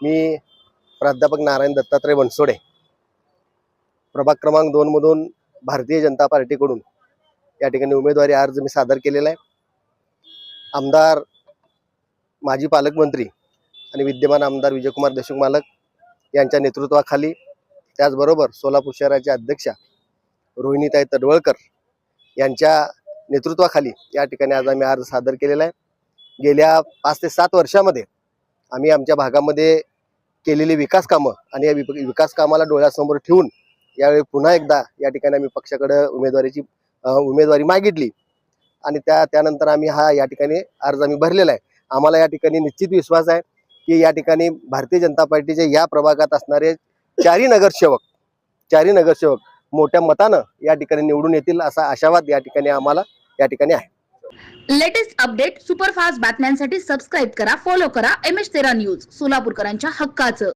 मी प्राध्यापक नारायण दत्तात्रय बनसोडे, प्रभाग क्रमांक 2 मधून भारतीय जनता पार्टीकडून या ठिकाणी उमेदवारी अर्ज मी सादर केलेला आहे। आमदार, माजी पालकमंत्री आणि विद्यमान आमदार विजयकुमार देशमुख मालक यांच्या नेतृत्वाखाली, त्याचबरोबर सोलापूर शहराचे अध्यक्षा रोहिणीताई तडवळकर यांच्या नेतृत्वाखाली या ठिकाणी आज आम्ही अर्ज सादर केलेला आहे। गेल्या 5 ते 7 वर्षामध्ये आम्ही आमच्या भागामध्ये केलेली विकास कामं आणि या विकास कामाला डोळ्यासमोर ठेवून यावेळी पुन्हा एकदा या ठिकाणी आम्ही पक्षाकडे उमेदवारी मागितली आणि त्यानंतर आम्ही या ठिकाणी अर्ज आम्ही भरलेला आहे। आम्हाला या ठिकाणी निश्चित विश्वास आहे की या ठिकाणी भारतीय जनता पार्टीचे या प्रभागात असणारे चारही नगरसेवक मोठ्या मतानं या ठिकाणी निवडून येतील असा आशावाद या ठिकाणी आम्हाला या ठिकाणी आहे। लेटेस्ट अपडेट, सुपरफास्ट बातम्यांसाठी सबस्क्राइब करा, फॉलो करा MH13 न्यूज, सोलापूरकरांच्या हक्काचं।